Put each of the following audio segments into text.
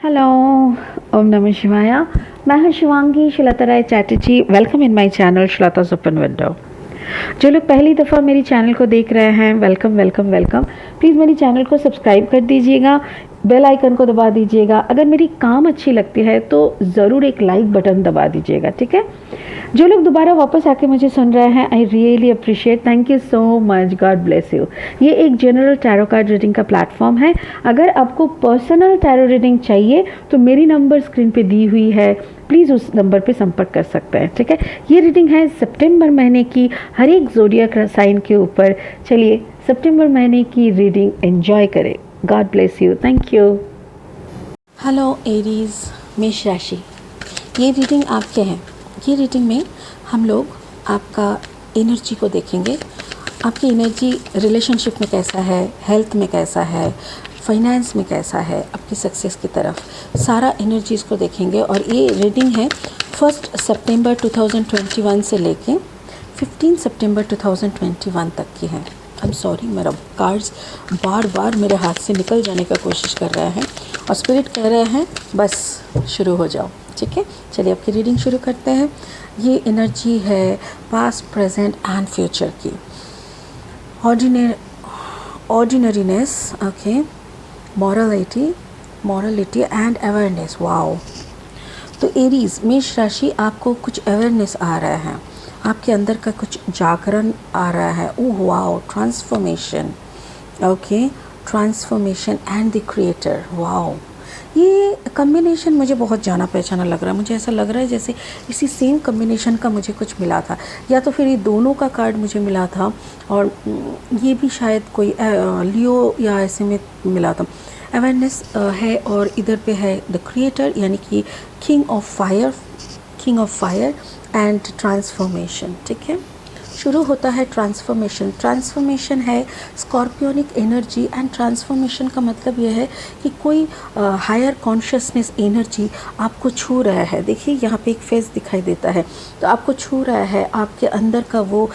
Hello, ओम नमः शिवाय। मैं हूं Shivangi Shilta Rai Chatterjee. Welcome in my channel Shilta's open window. जो लोग पहली दफ़ा मेरी चैनल को देख रहे हैं, वेलकम वेलकम वेलकम। प्लीज़ मेरी चैनल को सब्सक्राइब कर दीजिएगा, बेल आइकन को दबा दीजिएगा। अगर मेरी काम अच्छी लगती है तो ज़रूर एक लाइक बटन दबा दीजिएगा, ठीक है। जो लोग दोबारा वापस आके मुझे सुन रहे हैं, I really appreciate, thank you so much, God bless you. ये एक जनरल टैरो कार्ड रीडिंग का प्लेटफॉर्म है। अगर आपको पर्सनल टैरो रीडिंग चाहिए तो मेरी नंबर स्क्रीन पे दी हुई है, प्लीज़ उस नंबर पे संपर्क कर सकते हैं, ठीक है। ये रीडिंग है सितंबर महीने की, हर एक ज़ोडिएक साइन के ऊपर। चलिए सितंबर महीने की रीडिंग एंजॉय करें। God bless you, thank you. Hello Aries, मेष राशि, ये रीडिंग आपके हैं। ये रीडिंग में हम लोग आपका एनर्जी को देखेंगे। आपकी एनर्जी रिलेशनशिप में कैसा है, हेल्थ में कैसा है, फाइनेंस में कैसा है, आपकी सक्सेस की तरफ सारा एनर्जीज़ को देखेंगे। और ये रीडिंग है 1 सितंबर 2021 से लेके 15 सितंबर 2021 तक की है। आई एम सॉरी, मेरा कार्ड्स बार बार मेरे हाथ से निकल जाने का कोशिश कर रहे हैं और स्पिरिट कह रहे हैं बस शुरू हो जाओ, ठीक है। चलिए आपकी रीडिंग शुरू करते हैं। ये एनर्जी है पास्ट, प्रेजेंट एंड फ्यूचर की। Ordinariness, okay, morality and awareness. Wow. तो एरीज, मेष राशि, आपको कुछ अवेयरनेस आ रहा है, आपके अंदर का कुछ जागरण आ रहा है। Oh wow, transformation, okay, transformation and the creator. Wow, ये कम्बिनेशन मुझे बहुत जाना पहचाना लग रहा है। मुझे ऐसा लग रहा है जैसे इसी सेम कम्बिनेशन का मुझे कुछ मिला था, या तो फिर ये दोनों का कार्ड मुझे मिला था और ये भी शायद कोई लियो या ऐसे में मिला था। अवेयरनेस है और इधर पे है द क्रिएटर, यानी कि king of fire and transformation, ठीक है। शुरू होता है ट्रांसफॉर्मेशन है स्कॉर्पियोनिक एनर्जी। एंड ट्रांसफॉर्मेशन का मतलब यह है कि कोई हायर कॉन्शियसनेस एनर्जी आपको छू रहा है। देखिए यहाँ पे एक फेस दिखाई देता है, तो आपको छू रहा है। आपके अंदर का वो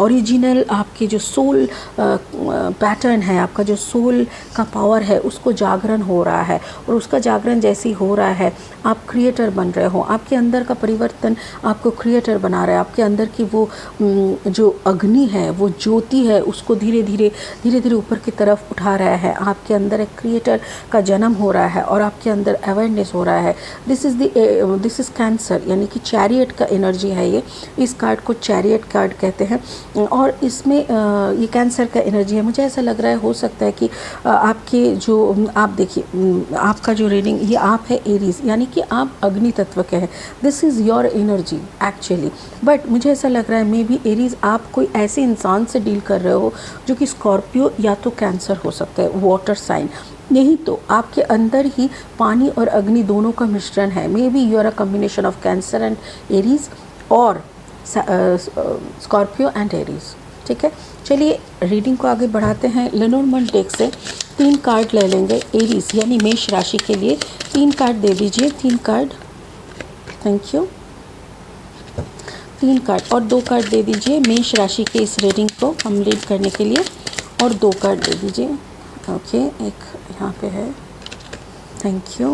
ओरिजिनल आपके जो सोल पैटर्न है, आपका जो सोल का पावर है, उसको जागरण हो रहा है। और उसका जागरण जैसे ही हो रहा है, आप क्रिएटर बन रहे हो। आपके अंदर का परिवर्तन आपको क्रिएटर बना रहा है। आपके अंदर की वो जो अग्नि है, वो ज्योति है, उसको धीरे धीरे ऊपर की तरफ उठा रहा है। आपके अंदर एक क्रिएटर का जन्म हो रहा है और आपके अंदर अवेयरनेस हो रहा है। दिस इज़ कैंसर, यानी कि चैरियट का एनर्जी है ये। इस कार्ड को चैरियट कार्ड कहते हैं और इसमें ये कैंसर का एनर्जी है। मुझे ऐसा लग रहा है, हो सकता है कि आपके जो आप देखिए, आपका जो रीडिंग, ये आप है एरीज, यानी कि आप अग्नि तत्व के हैं। This is your energy actually. But मुझे ऐसा लग रहा है मे बी एरीज आप कोई ऐसे इंसान से डील कर रहे हो जो कि स्कॉर्पियो या तो कैंसर हो सकता है, वाटर साइन। यही तो आपके अंदर ही पानी और अग्नि दोनों का मिश्रण है। Maybe you are a combination of Cancer and Aries और स्कॉर्पियो एंड एरीज, ठीक है। चलिए रीडिंग को आगे बढ़ाते हैं। लेनोर्मंड डेक से 3 कार्ड ले लेंगे एरीज यानी मेष राशि के लिए। 3 कार्ड दे दीजिए, 3 कार्ड, थैंक यू। 3 कार्ड और 2 कार्ड दे दीजिए मेष राशि के इस रीडिंग को हम रीड करने के लिए, और 2 कार्ड दे दीजिए, ओके। एक यहाँ पे है, थैंक यू।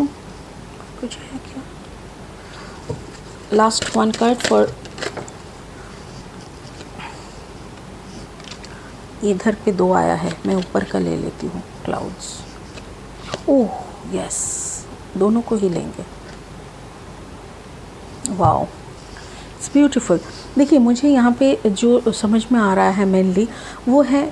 कुछ है क्या? लास्ट 1 कार्ड फॉर, इधर पे 2 आया है, मैं ऊपर का ले लेती हूँ, क्लाउड्स। ओह यस, दोनों को ही लेंगे। Wow, it's beautiful. देखिए मुझे यहाँ पे जो समझ में आ रहा है मेनली वो है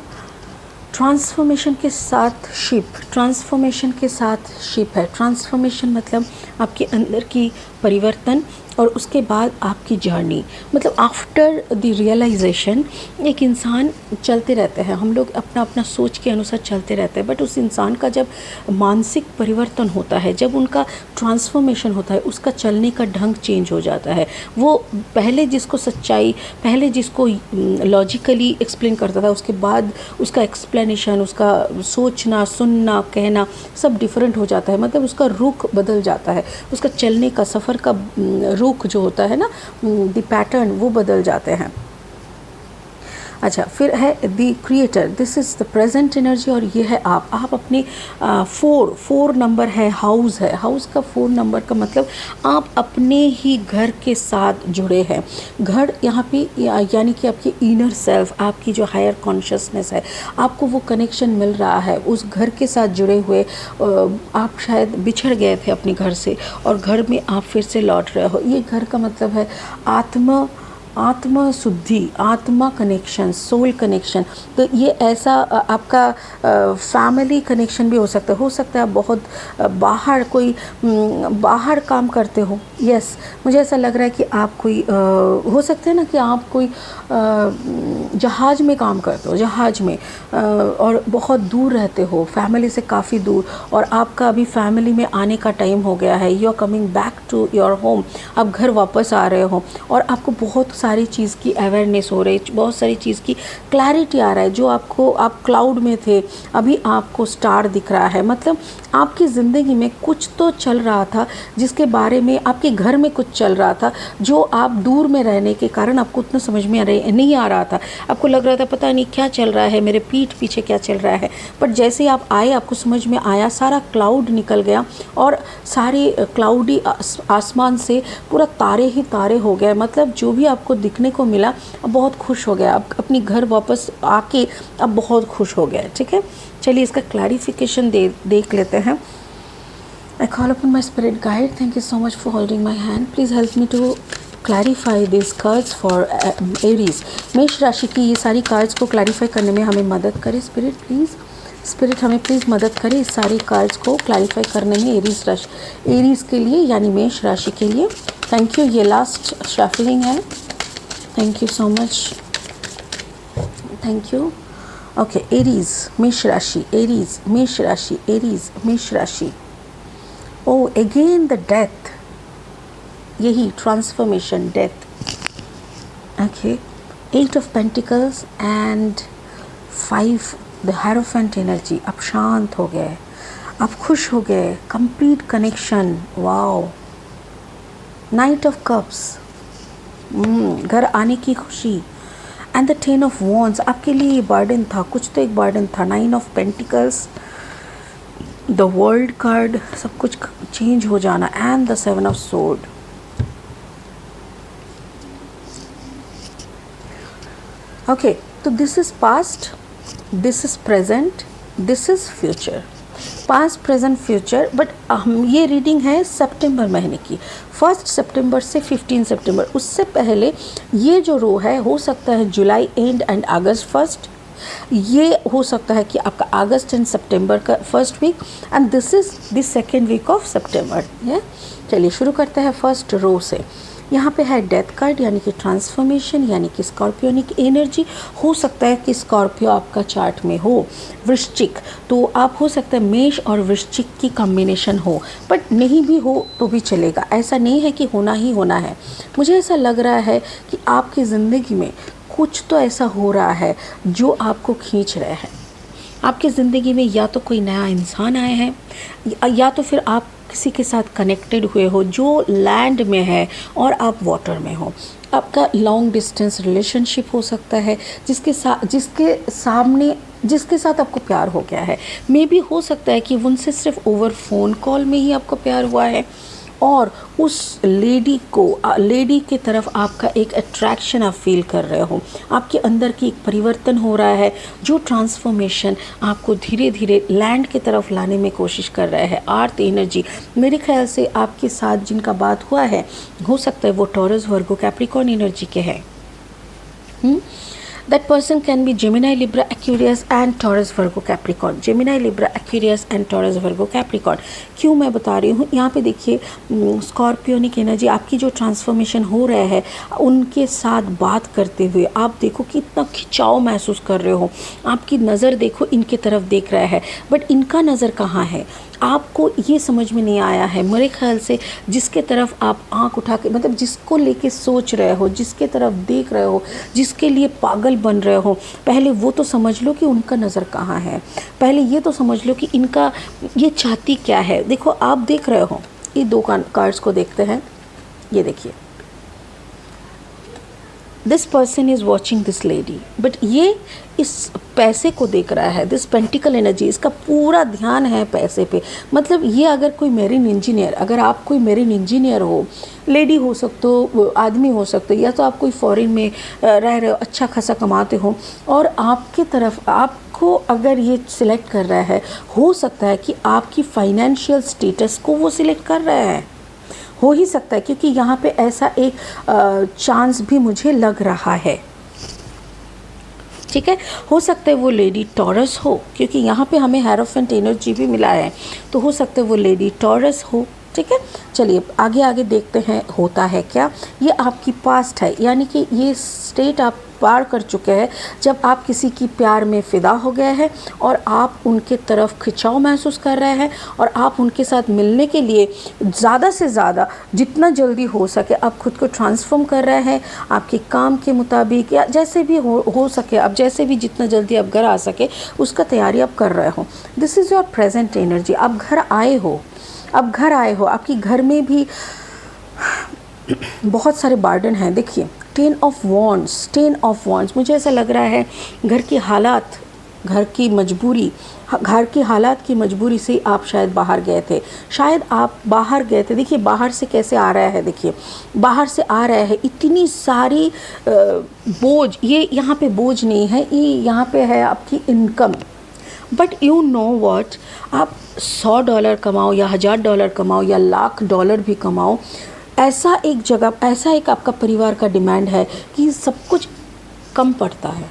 ट्रांसफॉर्मेशन के साथ शिप। ट्रांसफॉर्मेशन के साथ शिप है। ट्रांसफॉर्मेशन मतलब आपके अंदर की परिवर्तन और उसके बाद आपकी जर्नी, मतलब आफ्टर द रियलाइजेशन एक इंसान चलते रहते हैं, हम लोग अपना अपना सोच के अनुसार चलते रहते हैं। बट उस इंसान का जब मानसिक परिवर्तन होता है, जब उनका ट्रांसफॉर्मेशन होता है, उसका चलने का ढंग चेंज हो जाता है। वो पहले जिसको सच्चाई, पहले जिसको लॉजिकली एक्सप्लेन करता था, उसके बाद उसका एक्सप्लेनेशन, उसका सोचना, सुनना, कहना सब डिफरेंट हो जाता है। मतलब उसका रुख बदल जाता है, उसका चलने का, सफ़र का रुख जो होता है ना, द पैटर्न, वो बदल जाते हैं। अच्छा, फिर है the creator, this is the present energy, और ये है आप अपने 4 नंबर है, हाउस है, हाउस का 4 नंबर का मतलब आप अपने ही घर के साथ जुड़े हैं। घर यहाँ पे यानी कि आपकी इनर सेल्फ, आपकी जो हायर कॉन्शियसनेस है, आपको वो कनेक्शन मिल रहा है उस घर के साथ जुड़े हुए। आप शायद बिछड़ गए थे अपने घर से और घर में आप फिर से लौट रहे हो। ये घर का मतलब है आत्मा शुद्धि, आत्मा कनेक्शन, सोल कनेक्शन। तो ये ऐसा आपका फैमिली कनेक्शन भी हो सकता है आप बहुत बाहर काम करते हो। यस, मुझे ऐसा लग रहा है कि आप कोई हो सकता है ना कि आप कोई जहाज़ में काम करते हो, जहाज़ में और बहुत दूर रहते हो, फैमिली से काफ़ी दूर, और आपका अभी फैमिली में आने का टाइम हो गया है। You are coming back to your home, आप घर वापस आ रहे हो और आपको बहुत सारी चीज़ की अवेयरनेस हो रही है, बहुत सारी चीज़ की क्लैरिटी आ रहा है। जो आप क्लाउड में थे, अभी आपको स्टार दिख रहा है। मतलब आपकी ज़िंदगी में कुछ तो चल रहा था जिसके बारे में, आपके घर में कुछ चल रहा था जो आप दूर में रहने के कारण आपको उतना समझ में नहीं आ रहा था। आपको लग रहा था पता नहीं क्या चल रहा है, मेरे पीठ पीछे क्या चल रहा है। बट जैसे ही आप आए, आपको समझ में आया, सारा क्लाउड निकल गया और सारे क्लाउडी आसमान से पूरा तारे ही तारे हो गए। मतलब जो भी आपको दिखने को मिला, अब बहुत खुश हो गया, अब अपनी घर वापस आके अब बहुत खुश हो गया। ठीक है, चलिए इसका क्लैरिफिकेशन देख लेते हैं। I call upon my spirit guide. Thank you so much for holding my hand. Please help me to clarify these cards for Aries. मेष राशि की ये सारी कार्ड्स को क्लैरिफाई करने में हमें मदद करे स्पिरिट प्लीज़। स्पिरिट हमें प्लीज़ मदद करे इस सारी कार्ड्स को क्लैरिफाई करने में एरीज के लिए, यानी मेष राशि के लिए। Thank you. ये लास्ट शफलिंग है। Thank you so much, thank you. Okay, Aries मेष राशि, एरीज मेष राशि, एरीज मेष राशि। Oh, again the death, यही transformation, death. Okay, 8 of Pentacles and 5 the Hierophant energy. अब शांत हो गए, अब खुश हो गए, complete connection. Wow, night of cups, घर आने की खुशी। एंड द 10 of Wands, आपके लिए ये बर्डन था, कुछ तो एक बर्डन था। 9 of Pentacles, the world card, सब कुछ चेंज हो जाना। And the 7 of Sword। Okay, तो this is past, this is present, this is future. Past, present, future. But ये रीडिंग है सितंबर महीने की, 1 सितंबर से 15 सितंबर। उससे पहले ये जो रो है, हो सकता है जुलाई एंड अगस्त फर्स्ट, ये हो सकता है कि आपका अगस्त एंड सितंबर का first week, and this is the second week of सितंबर। ये चलिए शुरू करते हैं फर्स्ट रो से। यहाँ पे है डेथ कार्ड, यानी कि ट्रांसफॉर्मेशन, यानी कि स्कॉर्पियोनिक एनर्जी। हो सकता है कि स्कॉर्पियो आपका चार्ट में हो। वृश्चिक, तो आप हो सकता है मेष और वृश्चिक की कॉम्बिनेशन हो, बट नहीं भी हो तो भी चलेगा। ऐसा नहीं है कि होना ही होना है। मुझे ऐसा लग रहा है कि आपकी ज़िंदगी में कुछ तो ऐसा हो रहा है जो आपको खींच रहे हैं। आपकी ज़िंदगी में या तो कोई नया इंसान आया है, या तो फिर आप किसी के साथ कनेक्टेड हुए हो जो लैंड में है और आप वाटर में हो। आपका लॉन्ग डिस्टेंस रिलेशनशिप हो सकता है, जिसके साथ आपको प्यार हो गया है। मे बी हो सकता है कि उनसे सिर्फ ओवर फ़ोन कॉल में ही आपको प्यार हुआ है, और उस लेडी के तरफ आपका एक अट्रैक्शन आप फील कर रहे हो। आपके अंदर की एक परिवर्तन हो रहा है, जो ट्रांसफॉर्मेशन आपको धीरे धीरे लैंड की तरफ लाने में कोशिश कर रहा है। अर्थ एनर्जी, मेरे ख्याल से आपके साथ जिनका बात हुआ है, हो सकता है वो टॉरस, वर्गो, कैप्रिकॉर्न एनर्जी के हैं। That person can be Gemini, Libra, Aquarius and Taurus, Virgo, Capricorn. Gemini, Libra, Aquarius and Taurus, Virgo, Capricorn. क्यों मैं बता रही हूँ, यहाँ पे देखिए स्कॉर्पियोनिक एनर्जी, आपकी जो ट्रांसफॉर्मेशन हो रहा है, उनके साथ बात करते हुए आप देखो कि इतना खिंचाव महसूस कर रहे हो। आपकी नज़र देखो इनके तरफ देख रहा है, बट इनका नज़र कहाँ है आपको ये समझ में नहीं आया है। मेरे ख्याल से जिसके तरफ आप आंख उठा के, मतलब जिसको लेके सोच रहे हो, जिसके तरफ देख रहे हो, जिसके लिए पागल बन रहे हो, पहले वो तो समझ लो कि उनका नज़र कहाँ है। पहले ये तो समझ लो कि इनका ये चाहती क्या है। देखो आप देख रहे हो, ये 2 कार्ड्स को देखते हैं। ये देखिए, this person is watching this lady, but ये इस पैसे को देख रहा है, दिस पेंटिकल एनर्जी, इसका पूरा ध्यान है पैसे पे। मतलब ये अगर कोई मेरीन इंजीनियर, अगर आप कोई मेरीन इंजीनियर हो, लेडी हो सकते हो, आदमी हो सकते हो, या तो आप कोई फॉरेन में रह रहे हो, अच्छा खासा कमाते हो, और आपके तरफ आपको अगर ये सिलेक्ट कर रहा है, हो सकता है कि आपकी फाइनेंशियल स्टेटस को वो सिलेक्ट कर रहा है, हो ही सकता है, क्योंकि यहाँ पे ऐसा एक चांस भी मुझे लग रहा है। ठीक है, हो सकता है वो लेडी टॉरस हो, क्योंकि यहाँ पे हमें हेरोफेंट एनर्जी भी मिला है, तो हो सकता है वो लेडी टॉरस हो। ठीक है, चलिए आगे आगे देखते हैं होता है क्या। ये आपकी पास्ट है, यानी कि ये स्टेट आप पार कर चुके हैं जब आप किसी की प्यार में फ़िदा हो गए हैं और आप उनके तरफ खिंचाव महसूस कर रहे हैं, और आप उनके साथ मिलने के लिए ज़्यादा से ज़्यादा जितना जल्दी हो सके आप खुद को ट्रांसफॉर्म कर रहे हैं, आपके काम के मुताबिक या जैसे भी हो सके, अब जैसे भी जितना जल्दी आप घर आ सके उसका तैयारी आप कर रहे हो। This is your present energy. आप घर आए हो, अब घर आए हो, आपकी घर में भी बहुत सारे बर्डन हैं। देखिए, 10 ऑफ वॉन्ड्स, मुझे ऐसा लग रहा है घर की हालात, घर की मजबूरी, घर की हालात की मजबूरी से आप शायद बाहर गए थे, शायद आप बाहर गए थे। देखिए बाहर से कैसे आ रहा है, देखिए बाहर से आ रहा है, इतनी सारी बोझ, ये यहाँ पे बोझ नहीं है, ये यहाँ पे है आपकी income. But you know what, आप $100 कमाओ या $1000 कमाओ या $1,00,000 भी कमाओ, ऐसा एक जगह, ऐसा एक आपका परिवार का डिमांड है कि सब कुछ कम पड़ता है।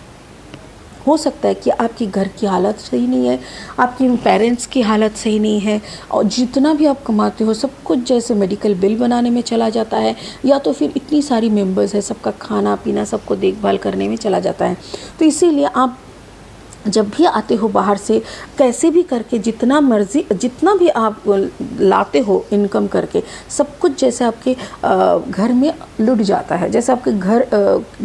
हो सकता है कि आपकी घर की हालत सही नहीं है, आपकी पेरेंट्स की हालत सही नहीं है, और जितना भी आप कमाते हो सब कुछ जैसे मेडिकल बिल बनाने में चला जाता है, या तो फिर इतनी सारी मेंबर्स है, सबका खाना पीना सबको देखभाल करने में चला जाता है। तो इसीलिए आप जब भी आते हो बाहर से, कैसे भी करके जितना मर्जी, जितना भी आप लाते हो इनकम करके, सब कुछ जैसे आपके घर में लुट जाता है, जैसे आपके घर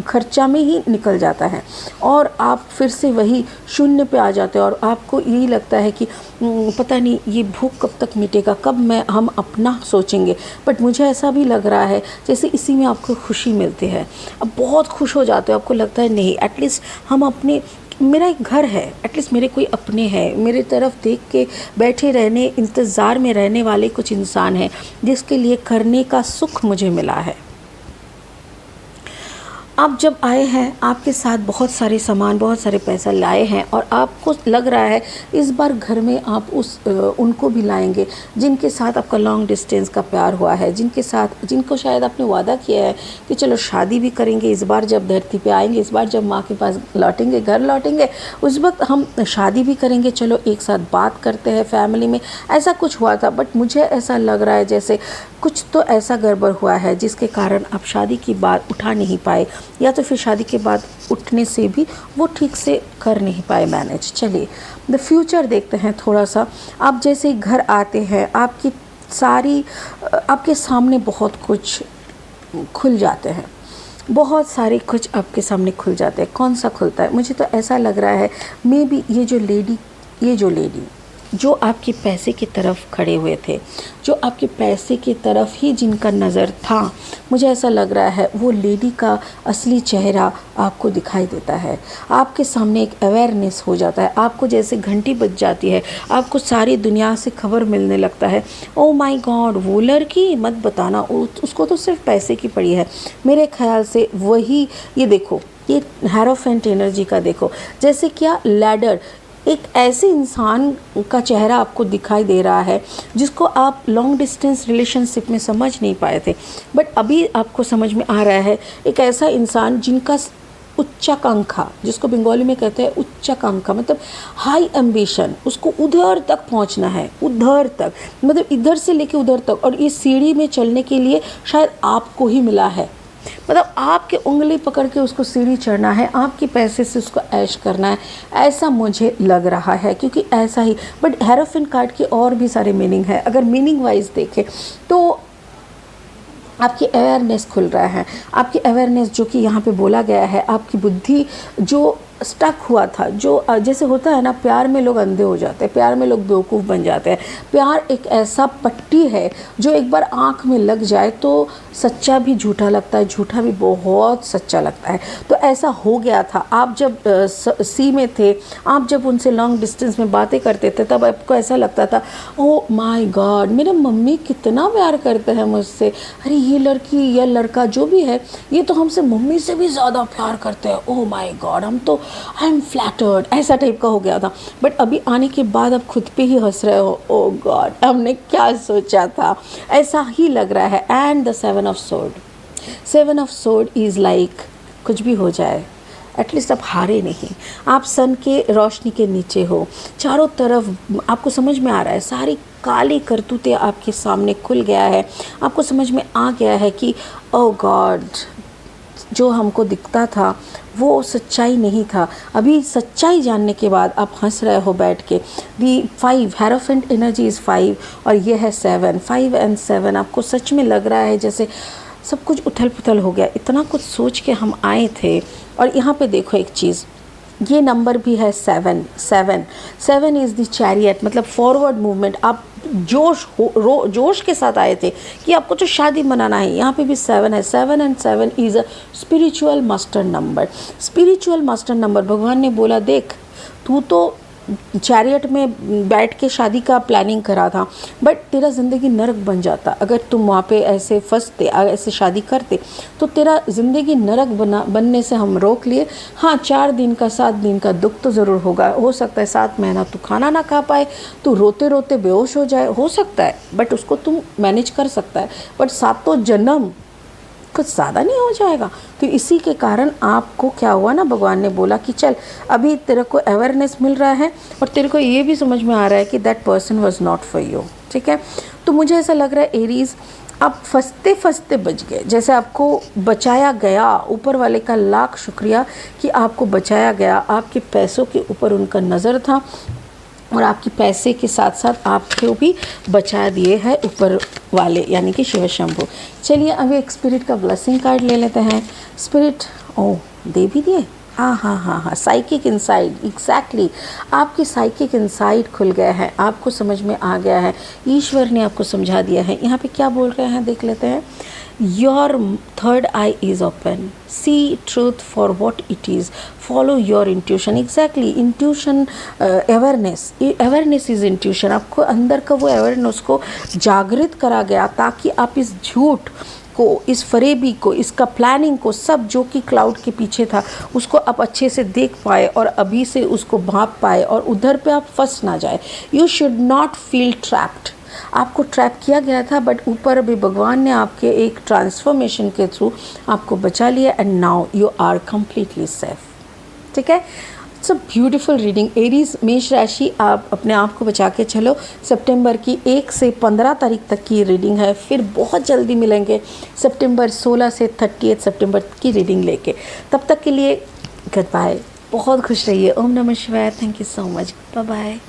खर्चा में ही निकल जाता है, और आप फिर से वही शून्य पे आ जाते हो, और आपको यही लगता है कि पता नहीं ये भूख कब तक मिटेगा, कब हम अपना सोचेंगे। बट मुझे ऐसा भी लग रहा है जैसे इसी में आपको खुशी मिलती है, अब बहुत खुश हो जाते हो, आपको लगता है नहीं, एटलीस्ट हम अपने, मेरा एक घर है, एटलीस्ट मेरे कोई अपने हैं, मेरे तरफ देख के बैठे रहने, इंतज़ार में रहने वाले कुछ इंसान हैं जिसके लिए करने का सुख मुझे मिला है। आप जब आए हैं, आपके साथ बहुत सारे सामान, बहुत सारे पैसा लाए हैं, और आपको लग रहा है इस बार घर में आप उनको भी लाएंगे जिनके साथ आपका लॉन्ग डिस्टेंस का प्यार हुआ है, जिनको शायद आपने वादा किया है कि चलो शादी भी करेंगे इस बार, जब धरती पे आएंगे, इस बार जब माँ के पास लौटेंगे, घर लौटेंगे, उस वक्त हम शादी भी करेंगे, चलो एक साथ बात करते हैं फैमिली में। ऐसा कुछ हुआ था, बट मुझे ऐसा लग रहा है जैसे कुछ तो ऐसा गड़बड़ हुआ है जिसके कारण आप शादी की बात उठा नहीं पाए, या तो फिर शादी के बाद उठने से भी वो ठीक से कर नहीं पाए मैनेज। चलिए द फ्यूचर देखते हैं थोड़ा सा। आप जैसे घर आते हैं, आपके सामने बहुत कुछ खुल जाते हैं, बहुत सारे कुछ आपके सामने खुल जाते हैं। कौन सा खुलता है? मुझे तो ऐसा लग रहा है मे बी ये जो लेडी जो आपके पैसे की तरफ खड़े हुए थे, जो आपके पैसे की तरफ ही जिनका नज़र था, मुझे ऐसा लग रहा है वो लेडी का असली चेहरा आपको दिखाई देता है, आपके सामने एक अवेयरनेस हो जाता है, आपको जैसे घंटी बज जाती है, आपको सारी दुनिया से खबर मिलने लगता है। ओ माय गॉड, वो लड़की मत बताना, उसको तो सिर्फ पैसे की पड़ी है। मेरे ख्याल से वही, ये देखो, ये हेरोफेंट एनर्जी का देखो, जैसे क्या लैडर, एक ऐसे इंसान का चेहरा आपको दिखाई दे रहा है जिसको आप लॉन्ग डिस्टेंस रिलेशनशिप में समझ नहीं पाए थे, बट अभी आपको समझ में आ रहा है। एक ऐसा इंसान जिनका उच्चाकांक्षा, जिसको बंगाली में कहते हैं उच्चाकांक्षा, मतलब हाई एम्बिशन, उसको उधर तक पहुंचना है, उधर तक, मतलब इधर से लेके उधर तक, और ये सीढ़ी में चलने के लिए शायद आपको ही मिला है, मतलब आपके उंगली पकड़ के उसको सीढ़ी चढ़ना है, आपके पैसे से उसको ऐश करना है, ऐसा मुझे लग रहा है, क्योंकि ऐसा ही। बट हेरोफेंट कार्ड के और भी सारे मीनिंग है, अगर मीनिंग वाइज देखें तो आपकी अवेयरनेस खुल रहा है, आपकी अवेयरनेस जो कि यहाँ पे बोला गया है, आपकी बुद्धि जो स्टक हुआ था, जो जैसे होता है ना, प्यार में लोग अंधे हो जाते हैं, प्यार में लोग बेवकूफ़ बन जाते हैं। प्यार एक ऐसा पट्टी है जो एक बार आँख में लग जाए तो सच्चा भी झूठा लगता है, झूठा भी बहुत सच्चा लगता है। तो ऐसा हो गया था। आप जब सी में थे, आप जब उनसे लॉन्ग डिस्टेंस में बातें करते थे, तब आपको ऐसा लगता था ओह माय गॉड, मेरे मम्मी कितना प्यार करते हैं मुझसे, अरे ये लड़की या लड़का जो भी है ये तो हमसे मम्मी से भी ज़्यादा प्यार करते हैं, ओह माय गॉड, हम तो आई एम फ्लैटर्ड, ऐसा टाइप का हो गया था। बट अभी आने के बाद आप खुद पे ही हंस रहे हो, ओह गॉड हमने क्या सोचा था, ऐसा ही लग रहा है। And the 7 of sword, 7 of sword is like कुछ भी हो जाए एटलीस्ट आप हारे नहीं, आप सन के रोशनी के नीचे हो, चारों तरफ आपको समझ में आ रहा है, सारी काली करतूतें आपके सामने खुल गया है, आपको समझ में आ गया है कि ओह गॉड जो हमको दिखता था वो सच्चाई नहीं था। अभी सच्चाई जानने के बाद आप हंस रहे हो बैठ के। दी 5 हेरोफेंट एनर्जी इज़ 5 और ये है 7, 5 एंड 7। आपको सच में लग रहा है जैसे सब कुछ उथल पुथल हो गया, इतना कुछ सोच के हम आए थे। और यहाँ पे देखो एक चीज़, ये नंबर भी है 7 इज़ द चैरियट, मतलब फॉरवर्ड मूवमेंट। आप जोश के साथ आए थे कि आपको तो शादी मनाना है। यहाँ पे भी 7 है। 7 and 7 is a spiritual master number. Spiritual master number, भगवान ने बोला देख तू तो चैरियट में बैठ के शादी का प्लानिंग करा था, बट तेरा ज़िंदगी नरक बन जाता अगर तुम वहाँ पे ऐसे फंसते, ऐसे शादी करते तो तेरा ज़िंदगी नरक बनने से हम रोक लिए। हाँ 4 दिन का 7 दिन का दुख तो ज़रूर होगा, हो सकता है 7 महीना तू खाना ना खा पाए, तू रोते रोते बेहोश हो जाए, हो सकता है, बट उसको तुम मैनेज कर सकता है। बट 7 जन्म कुछ ज़्यादा नहीं हो जाएगा। तो इसी के कारण आपको क्या हुआ ना, भगवान ने बोला कि चल अभी तेरे को अवेयरनेस मिल रहा है और तेरे को ये भी समझ में आ रहा है कि that person was not for you. ठीक है, तो मुझे ऐसा लग रहा है एरीज़ आप फंसते फंसते बच गए, जैसे आपको बचाया गया। ऊपर वाले का लाख शुक्रिया कि आपको बचाया गया। आपके पैसों के ऊपर उनका नज़र था और आपके पैसे के साथ साथ आपको भी बचा दिए हैं ऊपर वाले, यानी कि शिव शंभू। चलिए अभी एक स्पिरिट का ब्लेसिंग कार्ड ले लेते हैं। स्पिरिट ओह दे भी दिए, हाँ, साइकिक इनसाइड, एग्जैक्टली आपकी साइकिक इनसाइड खुल गया है, आपको समझ में आ गया है, ईश्वर ने आपको समझा दिया है। यहाँ पे क्या बोल रहे हैं देख लेते हैं। Your third eye is open, see truth for what it is, follow your intuition. Exactly intuition, awareness is intuition. आपको अंदर का वो अवेयरनेस को जागृत करा गया ताकि आप इस झूठ को, इस फरेबी को, इसका प्लानिंग को, सब जो कि क्लाउड के पीछे था उसको आप अच्छे से देख पाए और अभी से उसको भाप पाए और उधर पे आप फंस ना जाए। You should not feel trapped. आपको ट्रैप किया गया था, बट ऊपर अभी भगवान ने आपके एक ट्रांसफॉर्मेशन के थ्रू आपको बचा लिया and now you are completely safe. ठीक है, it's a beautiful reading. Aries मेष राशि, आप अपने आप को बचा के चलो। सितंबर की 1 से 15 तारीख तक की रीडिंग है, फिर बहुत जल्दी मिलेंगे सितंबर 16 से 30 सितंबर की रीडिंग लेके। तब तक के लिए गुड बाय, बहुत खुश रहिए। ओम नमः शिवाय। Thank you so much, bye bye.